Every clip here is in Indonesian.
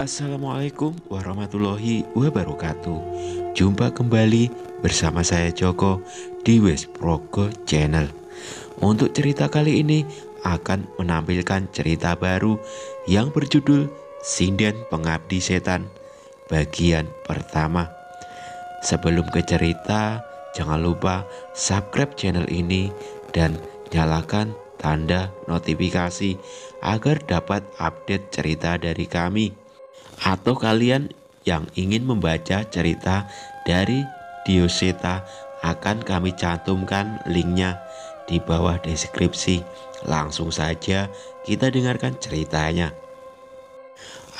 Assalamualaikum warahmatullahi wabarakatuh. Jumpa kembali bersama saya Joko di Wes Progo Channel. Untuk cerita kali ini akan menampilkan cerita baru yang berjudul Sinden Pengabdi Setan bagian pertama. Sebelum ke cerita, jangan lupa subscribe channel ini dan nyalakan tanda notifikasi agar dapat update cerita dari kami. Atau kalian yang ingin membaca cerita dari Dioseta, akan kami cantumkan linknya di bawah deskripsi. Langsung saja kita dengarkan ceritanya.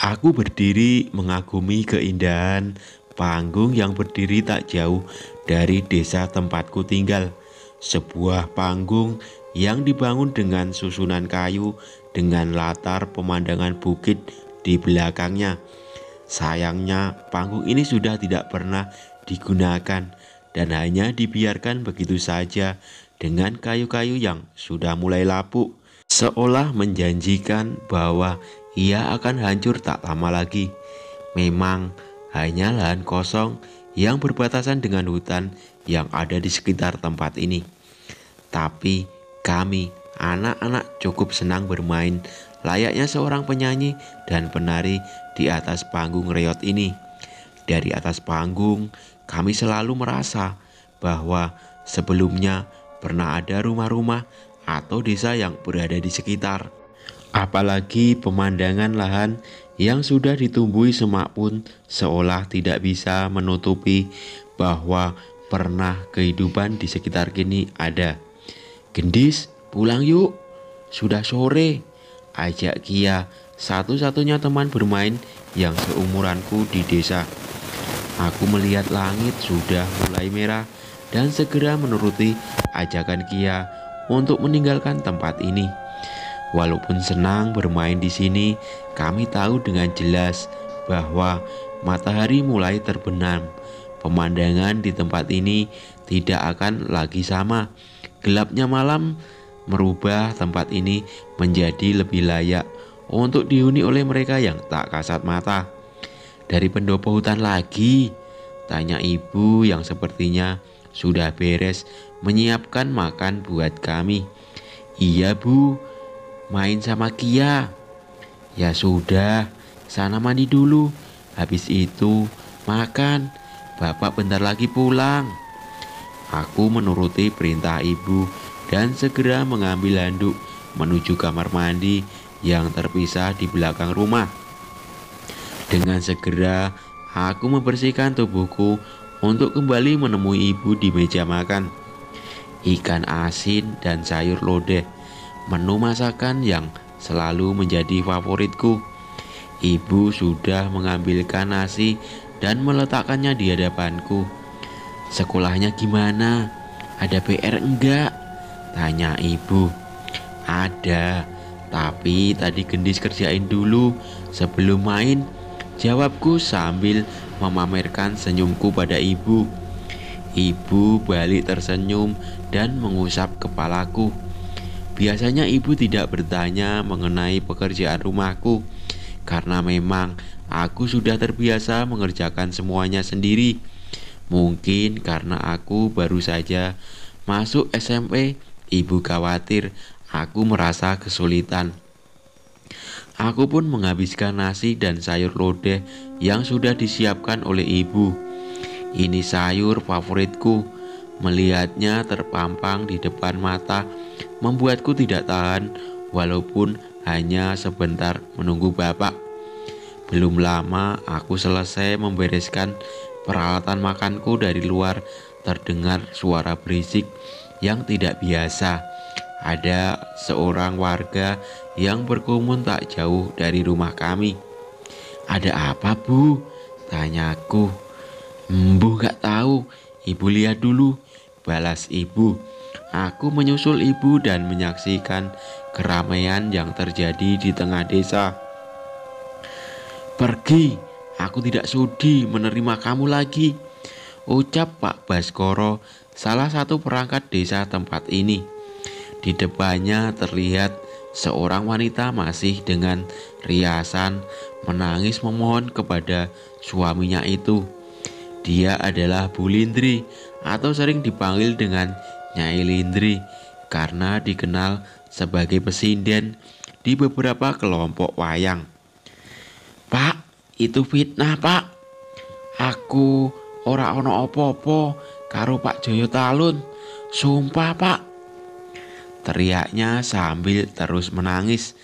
Aku berdiri mengagumi keindahan panggung yang berdiri tak jauh dari desa tempatku tinggal. Sebuah panggung yang dibangun dengan susunan kayu dengan latar pemandangan bukit di belakangnya. Sayangnya panggung ini sudah tidak pernah digunakan dan hanya dibiarkan begitu saja dengan kayu-kayu yang sudah mulai lapuk, seolah menjanjikan bahwa ia akan hancur tak lama lagi. Memang hanya lahan kosong yang berbatasan dengan hutan yang ada di sekitar tempat ini. Tapi kami anak-anak cukup senang bermain layaknya seorang penyanyi dan penari di atas panggung reot ini. Dari atas panggung, kami selalu merasa bahwa sebelumnya pernah ada rumah-rumah atau desa yang berada di sekitar. Apalagi pemandangan lahan yang sudah ditumbuhi semak pun seolah tidak bisa menutupi bahwa pernah kehidupan di sekitar kini ada. "Gendis, pulang yuk, sudah sore," ajak Kia, satu-satunya teman bermain yang seumuranku di desa. Aku melihat langit sudah mulai merah dan segera menuruti ajakan Kia untuk meninggalkan tempat ini. Walaupun senang bermain di sini, kami tahu dengan jelas bahwa matahari mulai terbenam. Pemandangan di tempat ini tidak akan lagi sama. Gelapnya malam merubah tempat ini menjadi lebih layak untuk dihuni oleh mereka yang tak kasat mata. "Dari pendopo hutan lagi?" tanya ibu yang sepertinya sudah beres menyiapkan makan buat kami. "Iya bu, main sama Kia." "Ya sudah, sana mandi dulu, habis itu makan, bapak bentar lagi pulang." Aku menuruti perintah ibu dan segera mengambil handuk menuju kamar mandi yang terpisah di belakang rumah. Dengan segera aku membersihkan tubuhku untuk kembali menemui ibu di meja makan. Ikan asin dan sayur lodeh, menu masakan yang selalu menjadi favoritku. Ibu sudah mengambilkan nasi dan meletakkannya di hadapanku. "Sekolahnya gimana? Ada PR enggak?" tanya ibu. "Ada, tapi tadi Gendis kerjain dulu sebelum main," jawabku sambil memamerkan senyumku pada ibu. Ibu balik tersenyum dan mengusap kepalaku. Biasanya ibu tidak bertanya mengenai pekerjaan rumahku, karena memang aku sudah terbiasa mengerjakan semuanya sendiri. Mungkin karena aku baru saja masuk SMP, ibu khawatir aku merasa kesulitan. Aku pun menghabiskan nasi dan sayur lodeh yang sudah disiapkan oleh ibu. Ini sayur favoritku. Melihatnya terpampang di depan mata membuatku tidak tahan, walaupun hanya sebentar menunggu bapak. Belum lama aku selesai membereskan peralatan makanku. Dari luar terdengar suara berisik yang tidak biasa. Ada seorang warga yang berkerumun tak jauh dari rumah kami. "Ada apa bu?" tanyaku. "Mbuh gak tahu, ibu lihat dulu," balas ibu. Aku menyusul ibu dan menyaksikan keramaian yang terjadi di tengah desa. "Pergi, aku tidak sudi menerima kamu lagi," ucap Pak Baskoro, salah satu perangkat desa tempat ini. Di depannya terlihat seorang wanita masih dengan riasan menangis memohon kepada suaminya itu. Dia adalah Bu Lindri atau sering dipanggil dengan Nyai Lindri karena dikenal sebagai pesinden di beberapa kelompok wayang. "Pak, itu fitnah, Pak. Aku ora ono opo-opo karo Pak Joyo Talun. Sumpah, Pak," teriaknya sambil terus menangis.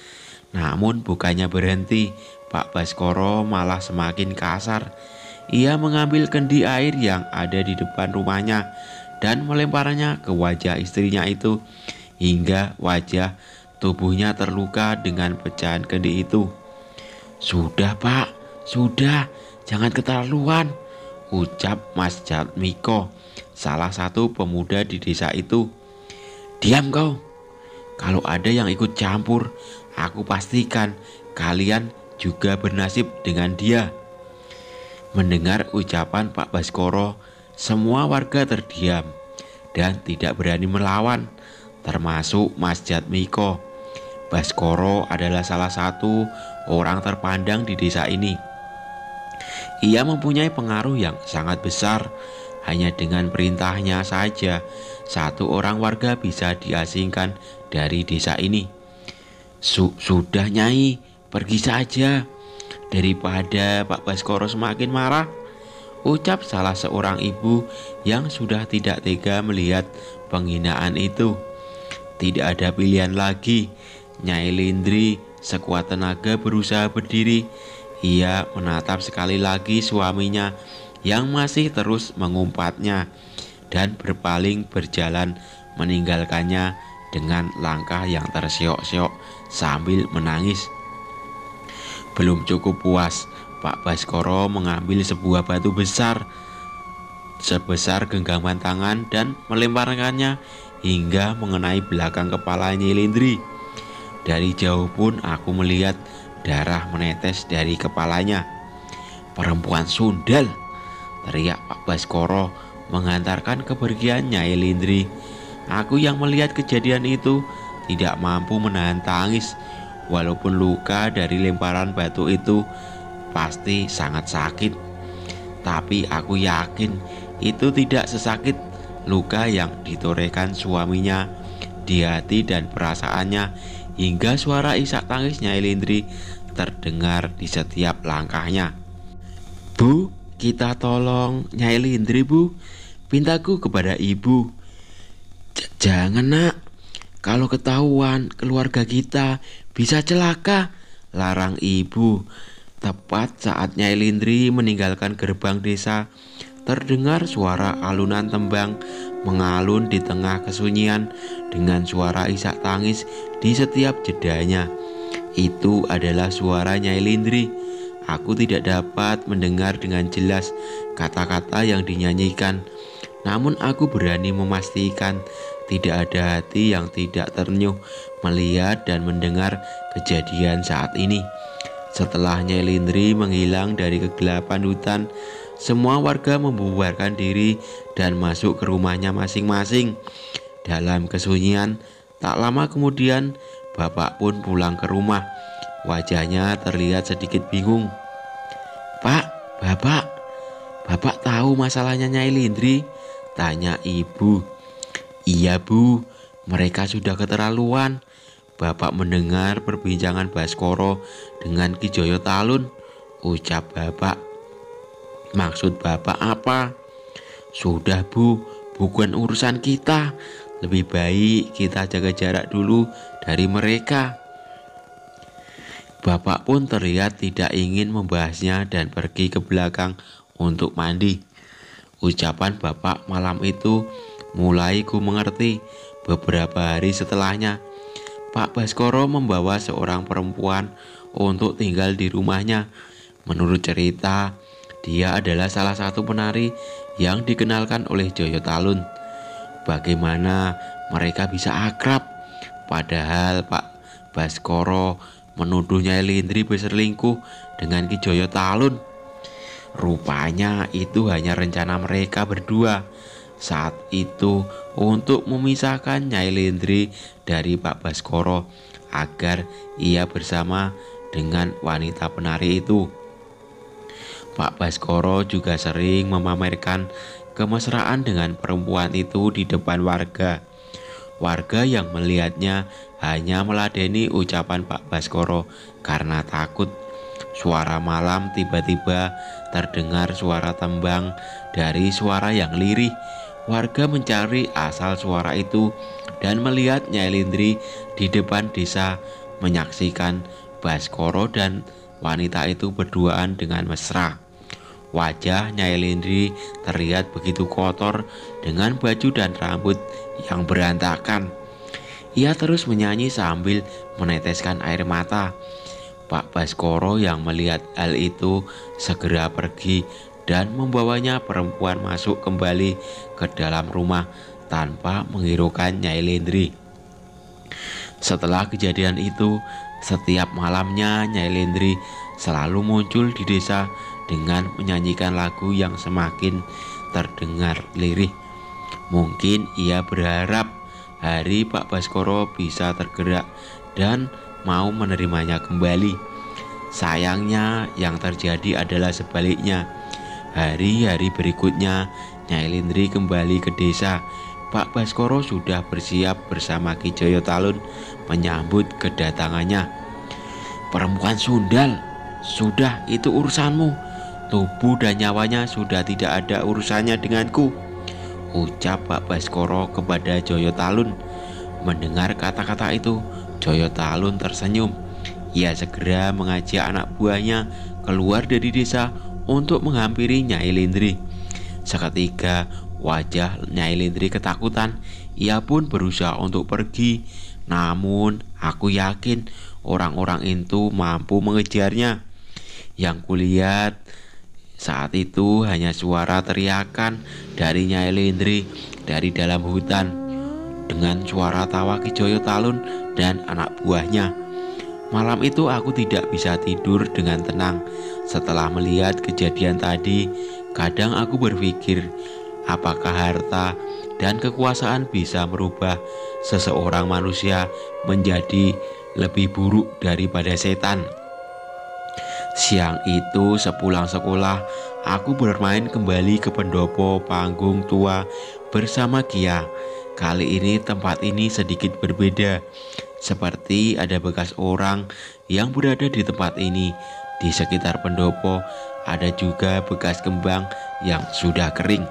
Namun bukannya berhenti, Pak Baskoro malah semakin kasar. Ia mengambil kendi air yang ada di depan rumahnya dan melemparnya ke wajah istrinya itu hingga wajah tubuhnya terluka dengan pecahan kendi itu. "Sudah, Pak, sudah, jangan keterlaluan," ucap Mas Jatmiko, salah satu pemuda di desa itu. "Diam kau. Kalau ada yang ikut campur, aku pastikan kalian juga bernasib dengan dia." Mendengar ucapan Pak Baskoro, semua warga terdiam dan tidak berani melawan, termasuk Mas Jatmiko. Baskoro adalah salah satu orang terpandang di desa ini. Ia mempunyai pengaruh yang sangat besar. Hanya dengan perintahnya saja, satu orang warga bisa diasingkan dari desa ini. Sudah Nyai, pergi saja, daripada Pak Baskoro semakin marah," ucap salah seorang ibu yang sudah tidak tega melihat penghinaan itu. Tidak ada pilihan lagi. Nyai Lindri sekuat tenaga berusaha berdiri. Ia menatap sekali lagi suaminya yang masih terus mengumpatnya dan berpaling berjalan meninggalkannya dengan langkah yang terseok-seok sambil menangis. Belum cukup puas, Pak Baskoro mengambil sebuah batu besar sebesar genggaman tangan dan melemparkannya hingga mengenai belakang kepala Nyai Lindri. Dari jauh pun aku melihat darah menetes dari kepalanya. "Perempuan sundal!" teriak Pak Baskoro menghantarkan kepergian Nyai Lindri. Aku yang melihat kejadian itu tidak mampu menahan tangis. Walaupun luka dari lemparan batu itu pasti sangat sakit, tapi aku yakin itu tidak sesakit luka yang ditorehkan suaminya di hati dan perasaannya, hingga suara isak tangis Nyai Lindri terdengar di setiap langkahnya. "Bu, kita tolong Nyai Lindri, Bu. Pintaku kepada ibu. Jangan, Nak. Kalau ketahuan keluarga kita bisa celaka," larang ibu. Tepat saat Nyai Lindri meninggalkan gerbang desa, terdengar suara alunan tembang mengalun di tengah kesunyian dengan suara isak tangis di setiap jedanya. Itu adalah suara Nyai Lindri. Aku tidak dapat mendengar dengan jelas kata-kata yang dinyanyikan, namun aku berani memastikan tidak ada hati yang tidak ternyuh melihat dan mendengar kejadian saat ini. Setelah Nyai Lindri menghilang dari kegelapan hutan, semua warga membubarkan diri dan masuk ke rumahnya masing-masing. Dalam kesunyian, tak lama kemudian bapak pun pulang ke rumah. Wajahnya terlihat sedikit bingung. "Pak, Bapak tahu masalahnya Nyai Lindri?" tanya ibu. "Iya, Bu, mereka sudah keterlaluan." Bapak mendengar perbincangan Baskoro dengan Ki Joyo Talun, ucap bapak. "Maksud bapak apa?" "Sudah, Bu, bukan urusan kita. Lebih baik kita jaga jarak dulu dari mereka." Bapak pun terlihat tidak ingin membahasnya dan pergi ke belakang untuk mandi. Ucapan bapak malam itu mulai ku mengerti. Beberapa hari setelahnya, Pak Baskoro membawa seorang perempuan untuk tinggal di rumahnya. Menurut cerita, dia adalah salah satu penari yang dikenalkan oleh Joyo Talun. Bagaimana mereka bisa akrab? Padahal Pak Baskoro menuduh Nyai Lindri berselingkuh dengan Ki Joyo Talun. Rupanya itu hanya rencana mereka berdua. Saat itu untuk memisahkan Nyai Lendri dari Pak Baskoro agar ia bersama dengan wanita penari itu. Pak Baskoro juga sering memamerkan kemesraan dengan perempuan itu di depan warga. Warga yang melihatnya hanya meladeni ucapan Pak Baskoro karena takut. Suara malam tiba-tiba terdengar suara tembang dari suara yang lirih. Warga mencari asal suara itu dan melihat Nyai Lendri di depan desa menyaksikan Baskoro dan wanita itu berduaan dengan mesra. Wajah Nyai Lendri terlihat begitu kotor dengan baju dan rambut yang berantakan. Ia terus menyanyi sambil meneteskan air mata. Pak Baskoro yang melihat hal itu segera pergi dan membawanya perempuan masuk kembali ke dalam rumah tanpa menghiraukan Nyai Lendri. Setelah kejadian itu, setiap malamnya Nyai Lendri selalu muncul di desa dengan menyanyikan lagu yang semakin terdengar lirih. Mungkin ia berharap hari Pak Baskoro bisa tergerak dan mau menerimanya kembali. Sayangnya yang terjadi adalah sebaliknya. Hari-hari berikutnya Nyai Lendri kembali ke desa. Pak Baskoro sudah bersiap bersama Ki Joyo Talun menyambut kedatangannya. "Perempuan Sundal, sudah itu urusanmu. Tubuh dan nyawanya sudah tidak ada urusannya denganku," ucap Pak Baskoro kepada Joyo Talun. Mendengar kata-kata itu, Joyo Talun tersenyum. Ia segera mengajak anak buahnya keluar dari desa untuk menghampiri Nyai Lendri. Seketika wajah Nyai Lendri ketakutan. Ia pun berusaha untuk pergi. Namun aku yakin orang-orang itu mampu mengejarnya. Yang kulihat saat itu hanya suara teriakan dari Nyai Lendri dari dalam hutan dengan suara tawa Ki Joyo Talun dan anak buahnya. Malam itu aku tidak bisa tidur dengan tenang. Setelah melihat kejadian tadi, kadang aku berpikir, apakah harta dan kekuasaan bisa merubah seseorang manusia menjadi lebih buruk daripada setan? Siang itu sepulang sekolah, aku bermain kembali ke pendopo panggung tua bersama Kia. Kali ini tempat ini sedikit berbeda. Seperti ada bekas orang yang berada di tempat ini. Di sekitar pendopo ada juga bekas kembang yang sudah kering.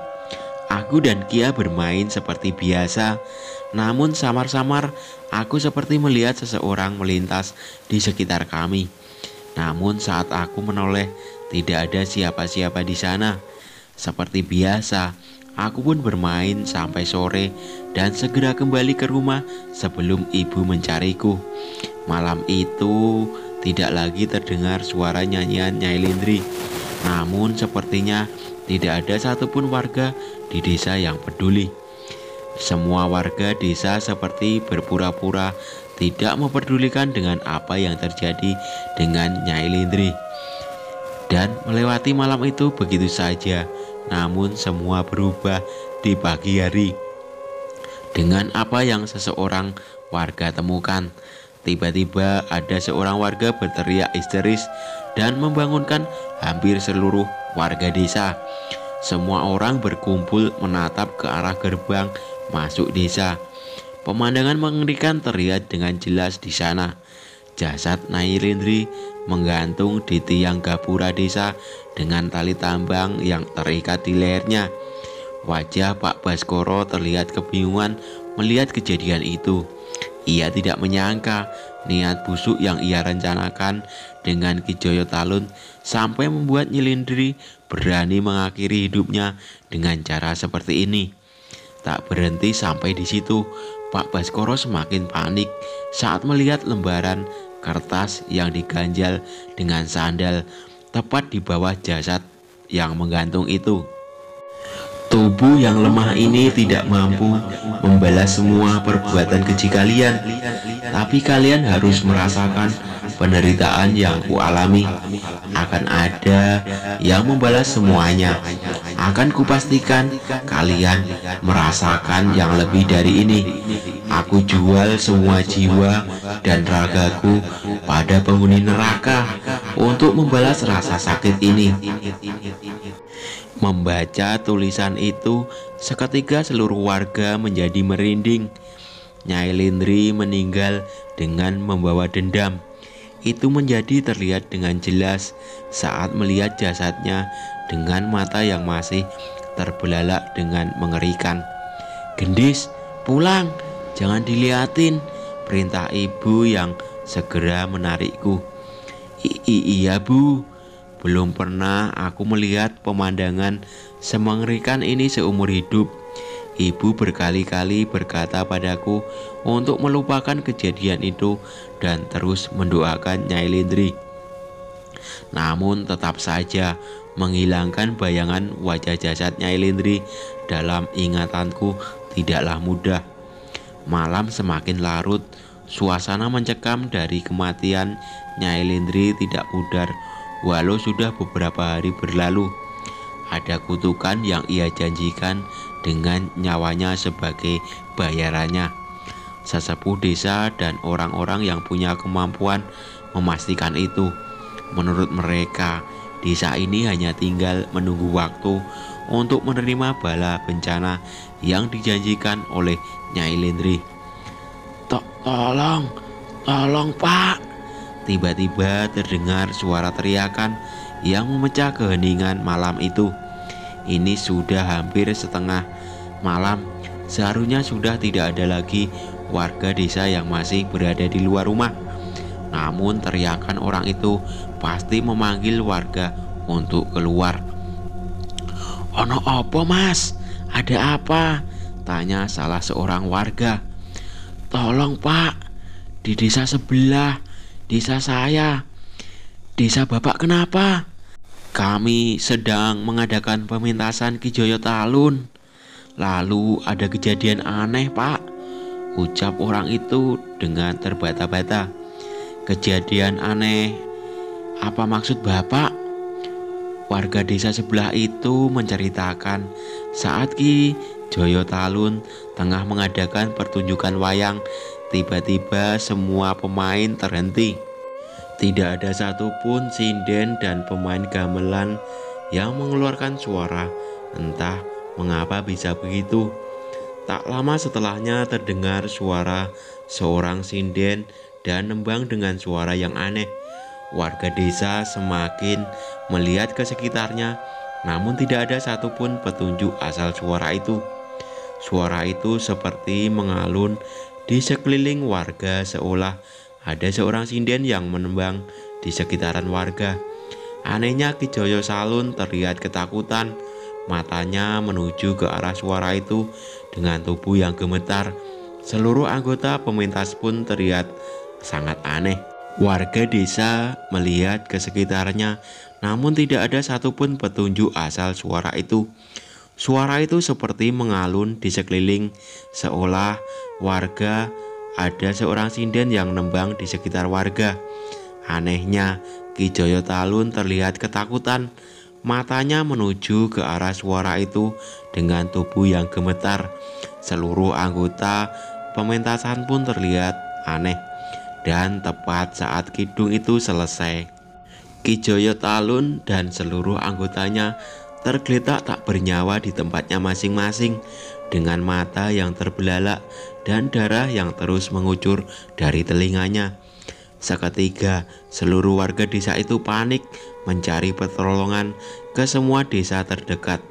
Aku dan Kia bermain seperti biasa. Namun samar-samar aku seperti melihat seseorang melintas di sekitar kami. Namun saat aku menoleh, tidak ada siapa-siapa di sana. Seperti biasa, aku pun bermain sampai sore dan segera kembali ke rumah sebelum ibu mencariku. Malam itu tidak lagi terdengar suara nyanyian Nyai Lendri. Namun sepertinya tidak ada satupun warga di desa yang peduli. Semua warga desa seperti berpura-pura tidak memperdulikan dengan apa yang terjadi dengan Nyai Lendri. Dan melewati malam itu begitu saja. Namun semua berubah di pagi hari. Dengan apa yang seseorang warga temukan, tiba-tiba ada seorang warga berteriak histeris dan membangunkan hampir seluruh warga desa. Semua orang berkumpul menatap ke arah gerbang masuk desa. Pemandangan mengerikan terlihat dengan jelas di sana. Jasad Nyai Lendri menggantung di tiang gapura desa dengan tali tambang yang terikat di lehernya. Wajah Pak Baskoro terlihat kebingungan melihat kejadian itu. Ia tidak menyangka niat busuk yang ia rencanakan dengan Ki Joyo Talun sampai membuat Nyai Lendri berani mengakhiri hidupnya dengan cara seperti ini. Tak berhenti sampai di situ, Pak Baskoro semakin panik saat melihat lembaran kertas yang diganjal dengan sandal tepat di bawah jasad yang menggantung itu. Tubuh yang lemah ini tidak mampu membalas semua perbuatan keji kalian, tapi kalian harus merasakan penderitaan yang kualami. Akan ada yang membalas semuanya. akan kupastikan kalian merasakan yang lebih dari ini. Aku jual semua jiwa dan ragaku pada penghuni neraka untuk membalas rasa sakit ini. Membaca tulisan itu, seketika seluruh warga menjadi merinding. Nyai Lindri meninggal dengan membawa dendam. Itu menjadi terlihat dengan jelas saat melihat jasadnya dengan mata yang masih terbelalak dengan mengerikan. "Gendis, pulang, jangan dilihatin," perintah ibu yang segera menarikku. Iya bu, belum pernah aku melihat pemandangan semengerikan ini seumur hidup. Ibu berkali-kali berkata padaku untuk melupakan kejadian itu dan terus mendoakan Nyai Lindri. Namun tetap saja menghilangkan bayangan wajah jasad Nyai Lindri dalam ingatanku tidaklah mudah. Malam semakin larut, suasana mencekam dari kematian Nyai Lindri tidak pudar walau sudah beberapa hari berlalu. Ada kutukan yang ia janjikan dengan nyawanya sebagai bayarannya. Sesepuh desa dan orang-orang yang punya kemampuan memastikan itu. Menurut mereka, desa ini hanya tinggal menunggu waktu untuk menerima bala bencana yang dijanjikan oleh Nyai Lindri. Tolong Pak. Tiba-tiba terdengar suara teriakan yang memecah keheningan malam itu. Ini sudah hampir setengah malam. Seharusnya sudah tidak ada lagi warga desa yang masih berada di luar rumah. Namun teriakan orang itu pasti memanggil warga untuk keluar. "Ono opo mas? Ada apa?" tanya salah seorang warga. "Tolong Pak, di desa sebelah, desa saya. Desa Bapak kenapa?" "Kami sedang mengadakan pementasan Ki Joyo Talun. Lalu ada kejadian aneh Pak," ucap orang itu dengan terbata-bata. "Kejadian aneh? Apa maksud Bapak?" Warga desa sebelah itu menceritakan saat Ki Joyo Talun tengah mengadakan pertunjukan wayang, tiba-tiba semua pemain terhenti. Tidak ada satupun sinden dan pemain gamelan yang mengeluarkan suara. Entah mengapa bisa begitu. Tak lama setelahnya terdengar suara seorang sinden dan nembang dengan suara yang aneh. Warga desa semakin melihat ke sekitarnya, namun tidak ada satupun petunjuk asal suara itu. Suara itu seperti mengalun di sekeliling warga, seolah ada seorang sinden yang menembang di sekitaran warga. Anehnya Ki Joyo Talun terlihat ketakutan. Matanya menuju ke arah suara itu dengan tubuh yang gemetar. Seluruh anggota pementas pun terlihat sangat aneh. Warga desa melihat ke sekitarnya, namun tidak ada satupun petunjuk asal suara itu. Suara itu seperti mengalun di sekeliling, seolah warga ada seorang sinden yang nembang di sekitar warga. Anehnya, Ki Joyo Talun terlihat ketakutan. Matanya menuju ke arah suara itu dengan tubuh yang gemetar. Seluruh anggota pementasan pun terlihat aneh. Dan tepat saat kidung itu selesai, Ki Joyo Talun dan seluruh anggotanya tergeletak tak bernyawa di tempatnya masing-masing, dengan mata yang terbelalak dan darah yang terus mengucur dari telinganya. Seketika seluruh warga desa itu panik mencari pertolongan ke semua desa terdekat.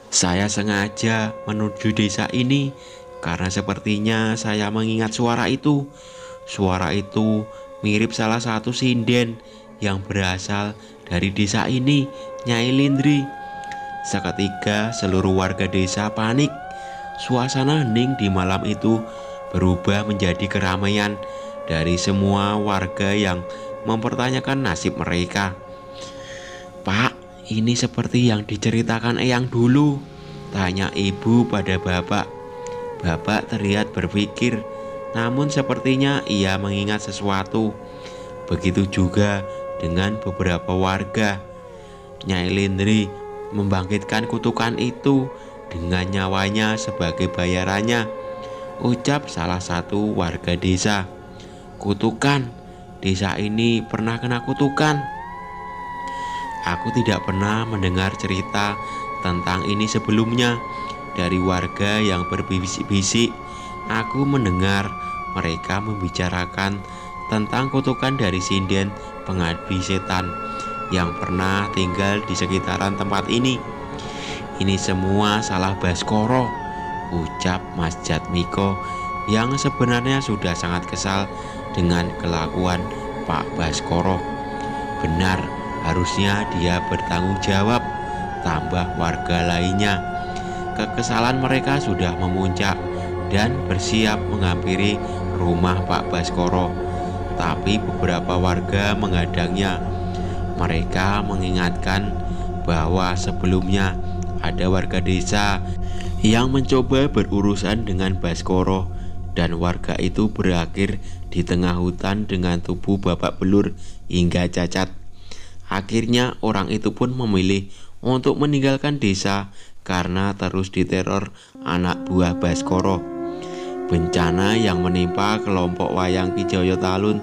Saya sengaja menuju desa ini karena sepertinya saya mengingat suara itu. Suara itu mirip salah satu sinden yang berasal dari desa ini, Nyai Lindri. Seketika seluruh warga desa panik. Suasana hening di malam itu berubah menjadi keramaian dari semua warga yang mempertanyakan nasib mereka. "Pak, ini seperti yang diceritakan Eyang dulu," tanya ibu pada bapak. Bapak terlihat berpikir, namun sepertinya ia mengingat sesuatu. Begitu juga dengan beberapa warga. Nyai Lindri membangkitkan kutukan itu dengan nyawanya sebagai bayarannya, ucap salah satu warga desa. Kutukan, desa ini pernah kena kutukan. Aku tidak pernah mendengar cerita tentang ini sebelumnya. Dari warga yang berbisik-bisik, aku mendengar mereka membicarakan tentang kutukan dari sinden pengabdi setan yang pernah tinggal di sekitaran tempat ini. Ini semua salah Baskoro, ucap Mas Jatmiko yang sebenarnya sudah sangat kesal dengan kelakuan Pak Baskoro. Benar, harusnya dia bertanggung jawab, tambah warga lainnya. Kekesalan mereka sudah memuncak dan bersiap menghampiri rumah Pak Baskoro. Tapi beberapa warga menghadangnya. Mereka mengingatkan bahwa sebelumnya ada warga desa yang mencoba berurusan dengan Baskoro, dan warga itu berakhir di tengah hutan dengan tubuh babak belur hingga cacat. Akhirnya orang itu pun memilih untuk meninggalkan desa karena terus diteror anak buah Baskoro. Bencana yang menimpa kelompok Wayang Kijaya Talun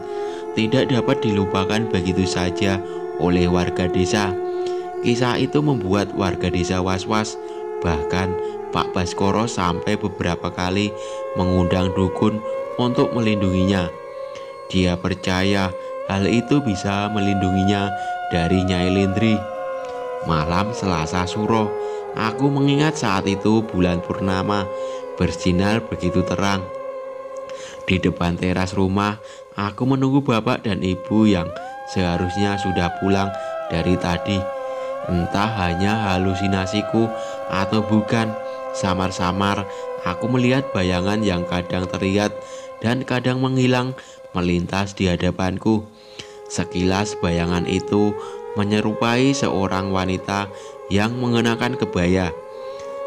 tidak dapat dilupakan begitu saja oleh warga desa. Kisah itu membuat warga desa was-was. Bahkan Pak Baskoro sampai beberapa kali mengundang dukun untuk melindunginya. Dia percaya hal itu bisa melindunginya dari Nyai Lindri. Malam Selasa Suro, aku mengingat saat itu bulan purnama bersinar begitu terang. Di depan teras rumah, aku menunggu bapak dan ibu yang seharusnya sudah pulang dari tadi. Entah hanya halusinasiku atau bukan, samar-samar aku melihat bayangan yang kadang terlihat dan kadang menghilang melintas di hadapanku. Sekilas bayangan itu menyerupai seorang wanita yang mengenakan kebaya.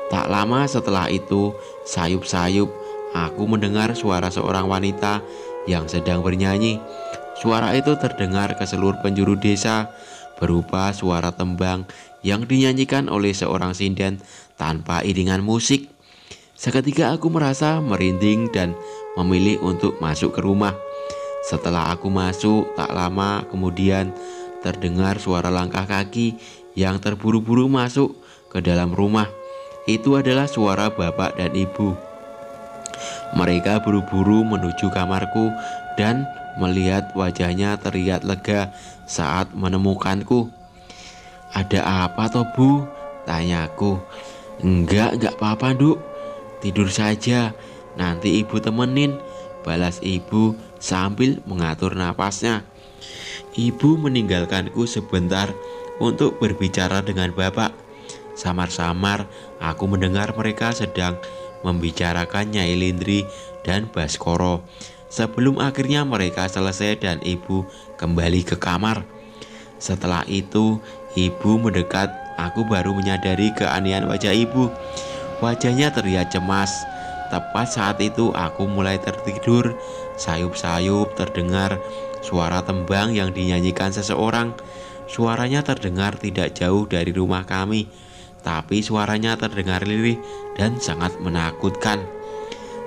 Tak lama setelah itu, sayup-sayup aku mendengar suara seorang wanita yang sedang bernyanyi. Suara itu terdengar ke seluruh penjuru desa, berupa suara tembang yang dinyanyikan oleh seorang sinden tanpa iringan musik. Seketika aku merasa merinding dan memilih untuk masuk ke rumah. Setelah aku masuk, tak lama kemudian terdengar suara langkah kaki yang terburu-buru masuk ke dalam rumah. Itu adalah suara bapak dan ibu. Mereka buru-buru menuju kamarku dan melihat wajahnya terlihat lega saat menemukanku. "Ada apa toh Bu?" tanyaku. Enggak apa-apa Duk, tidur saja, nanti ibu temenin," balas ibu sambil mengatur napasnya. Ibu meninggalkanku sebentar untuk berbicara dengan bapak. Samar-samar aku mendengar mereka sedang membicarakan Nyai Lindri dan Baskoro. Sebelum akhirnya mereka selesai dan ibu kembali ke kamar. Setelah itu ibu mendekat, aku baru menyadari keanehan wajah ibu. Wajahnya terlihat cemas. Tepat saat itu aku mulai tertidur. Sayup-sayup terdengar suara tembang yang dinyanyikan seseorang. Suaranya terdengar tidak jauh dari rumah kami, tapi suaranya terdengar lirih dan sangat menakutkan.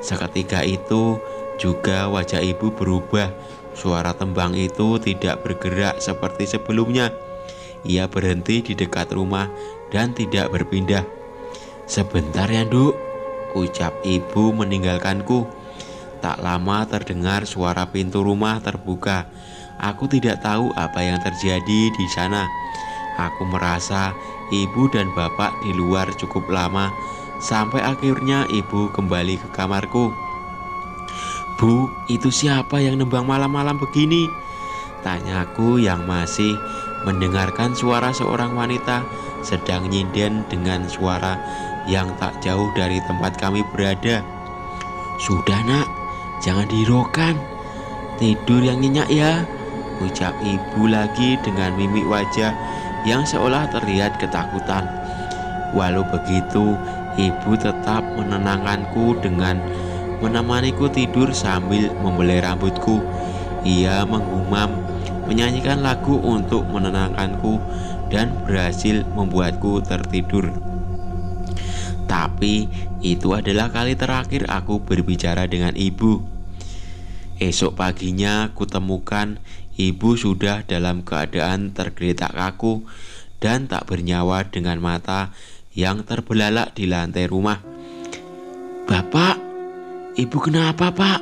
Seketika itu juga wajah ibu berubah. Suara tembang itu tidak bergerak seperti sebelumnya. Ia berhenti di dekat rumah dan tidak berpindah. "Sebentar ya Duk," ucap ibu meninggalkanku. Tak lama terdengar suara pintu rumah terbuka. Aku tidak tahu apa yang terjadi di sana. Aku merasa ibu dan bapak di luar cukup lama, sampai akhirnya ibu kembali ke kamarku. "Bu, itu siapa yang nembang malam-malam begini?" tanyaku yang masih mendengarkan suara seorang wanita sedang nyinden dengan suara yang tak jauh dari tempat kami berada. "Sudah nak, jangan dihiraukan, tidur yang nyenyak ya," ucap ibu lagi dengan mimik wajah yang seolah terlihat ketakutan. Walau begitu, ibu tetap menenangkanku dengan menemaniku tidur sambil membelai rambutku. Ia menggumam, menyanyikan lagu untuk menenangkanku dan berhasil membuatku tertidur. Tapi itu adalah kali terakhir aku berbicara dengan ibu. Esok paginya kutemukan ibu sudah dalam keadaan tergeletak kaku dan tak bernyawa dengan mata yang terbelalak di lantai rumah. "Bapak, ibu kenapa, Pak?"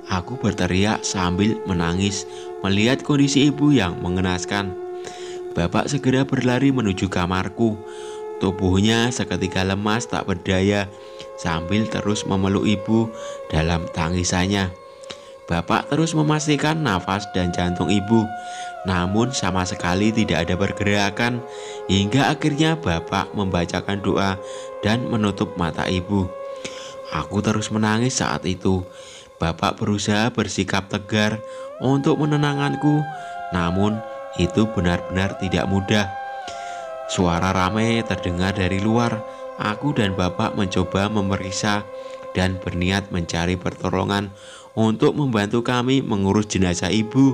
Aku berteriak sambil menangis melihat kondisi ibu yang mengenaskan. Bapak segera berlari menuju kamarku. Tubuhnya seketika lemas tak berdaya sambil terus memeluk ibu dalam tangisannya. Bapak terus memastikan nafas dan jantung ibu, namun sama sekali tidak ada pergerakan hingga akhirnya Bapak membacakan doa dan menutup mata ibu. Aku terus menangis saat itu. Bapak berusaha bersikap tegar untuk menenangkanku, namun itu benar-benar tidak mudah. Suara ramai terdengar dari luar. Aku dan Bapak mencoba memeriksa dan berniat mencari pertolongan untuk membantu kami mengurus jenazah ibu.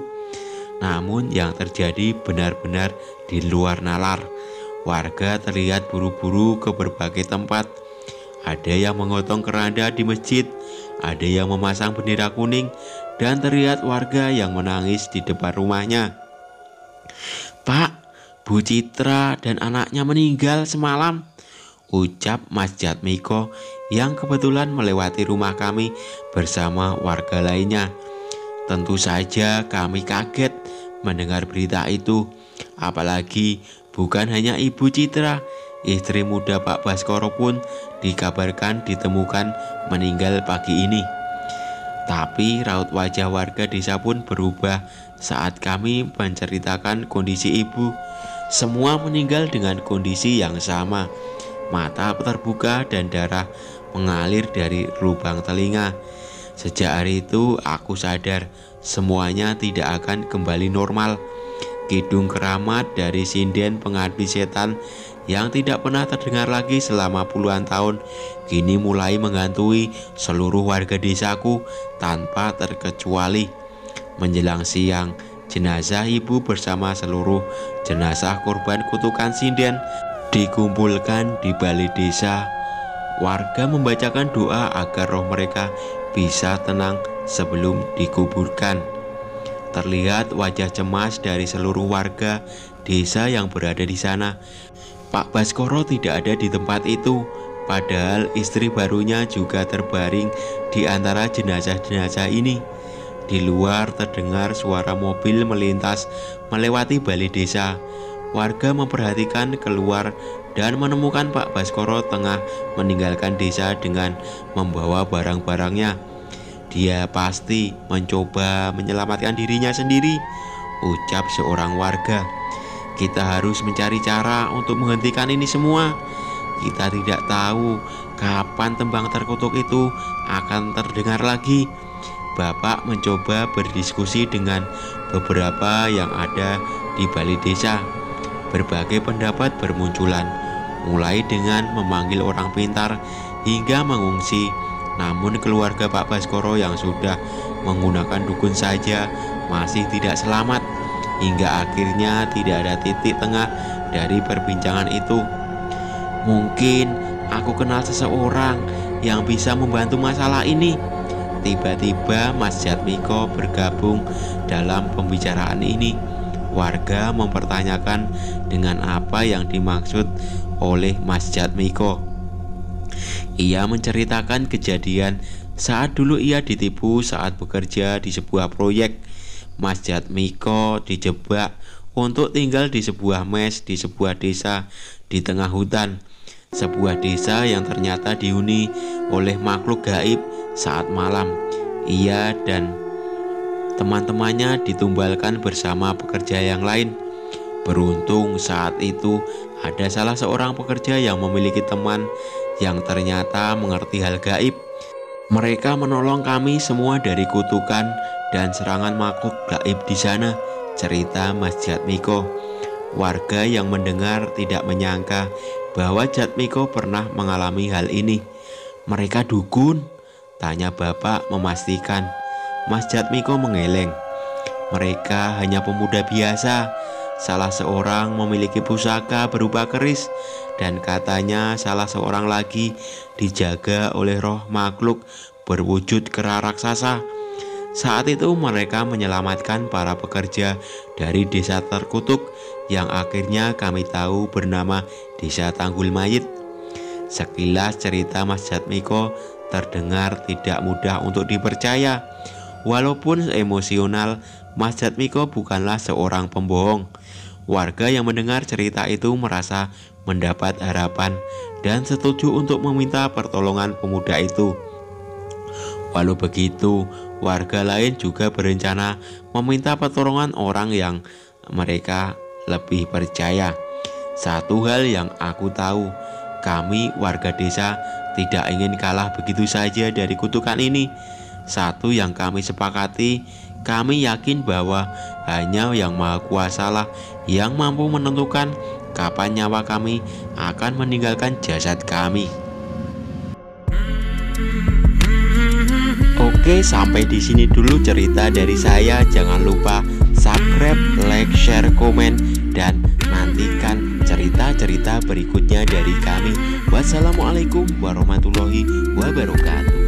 Namun yang terjadi benar-benar di luar nalar. Warga terlihat buru-buru ke berbagai tempat. Ada yang menggotong keranda di masjid, ada yang memasang bendera kuning, dan terlihat warga yang menangis di depan rumahnya. "Pak, Bu Citra dan anaknya meninggal semalam," ucap Mas Jatmiko yang kebetulan melewati rumah kami bersama warga lainnya. Tentu saja kami kaget mendengar berita itu. Apalagi bukan hanya Ibu Citra, istri muda Pak Baskoro pun dikabarkan ditemukan meninggal pagi ini. Tapi raut wajah warga desa pun berubah saat kami menceritakan kondisi ibu. Semua meninggal dengan kondisi yang sama. Mata terbuka dan darah mengalir dari lubang telinga. Sejak hari itu aku sadar semuanya tidak akan kembali normal. Kidung keramat dari sinden pengabdi setan yang tidak pernah terdengar lagi selama puluhan tahun kini mulai menghantui seluruh warga desaku tanpa terkecuali. Menjelang siang, jenazah ibu bersama seluruh jenazah korban kutukan sinden dikumpulkan di balai desa. Warga membacakan doa agar roh mereka bisa tenang sebelum dikuburkan. Terlihat wajah cemas dari seluruh warga desa yang berada di sana. Pak Baskoro tidak ada di tempat itu, padahal istri barunya juga terbaring di antara jenazah-jenazah ini. Di luar terdengar suara mobil melintas melewati balai desa. Warga memperhatikan keluar dan menemukan Pak Baskoro tengah meninggalkan desa dengan membawa barang-barangnya. Dia pasti mencoba menyelamatkan dirinya sendiri, ucap seorang warga. Kita harus mencari cara untuk menghentikan ini semua. Kita tidak tahu kapan tembang terkutuk itu akan terdengar lagi. Bapak mencoba berdiskusi dengan beberapa yang ada di balai desa. Berbagai pendapat bermunculan, mulai dengan memanggil orang pintar hingga mengungsi. Namun keluarga Pak Baskoro yang sudah menggunakan dukun saja masih tidak selamat. Hingga akhirnya tidak ada titik tengah dari perbincangan itu. "Mungkin aku kenal seseorang yang bisa membantu masalah ini." Tiba-tiba Mas Jatmiko bergabung dalam pembicaraan ini. Warga mempertanyakan dengan apa yang dimaksud oleh Mas Jatmiko. Ia menceritakan kejadian saat dulu ia ditipu saat bekerja di sebuah proyek. Mas Jatmiko dijebak untuk tinggal di sebuah mes di sebuah desa di tengah hutan. Sebuah desa yang ternyata dihuni oleh makhluk gaib saat malam. Ia dan teman-temannya ditumbalkan bersama pekerja yang lain. Beruntung saat itu ada salah seorang pekerja yang memiliki teman yang ternyata mengerti hal gaib. Mereka menolong kami semua dari kutukan dan serangan makhluk gaib di sana, cerita Mas Jatmiko. Warga yang mendengar tidak menyangka bahwa Jatmiko pernah mengalami hal ini. "Mereka dukun?" tanya Bapak memastikan. Mas Jatmiko mengeleng. "Mereka hanya pemuda biasa. salah seorang memiliki pusaka berupa keris, dan katanya salah seorang lagi dijaga oleh roh makhluk berwujud kera raksasa. Saat itu mereka menyelamatkan para pekerja dari desa terkutuk yang akhirnya kami tahu bernama Desa Tanggul Mayit. Sekilas cerita Mas Jatmiko terdengar tidak mudah untuk dipercaya. Walaupun emosional, Mas Jatmiko bukanlah seorang pembohong. Warga yang mendengar cerita itu merasa mendapat harapan dan setuju untuk meminta pertolongan pemuda itu. Walau begitu, warga lain juga berencana meminta pertolongan orang yang mereka lebih percaya. Satu hal yang aku tahu, kami warga desa tidak ingin kalah begitu saja dari kutukan ini. Satu yang kami sepakati, kami yakin bahwa hanya Yang Maha Kuasa lah yang mampu menentukan kapan nyawa kami akan meninggalkan jasad kami. Oke, sampai di sini dulu cerita dari saya. Jangan lupa subscribe, like, share, komen, dan nantikan cerita-cerita berikutnya dari kami. Wassalamualaikum warahmatullahi wabarakatuh.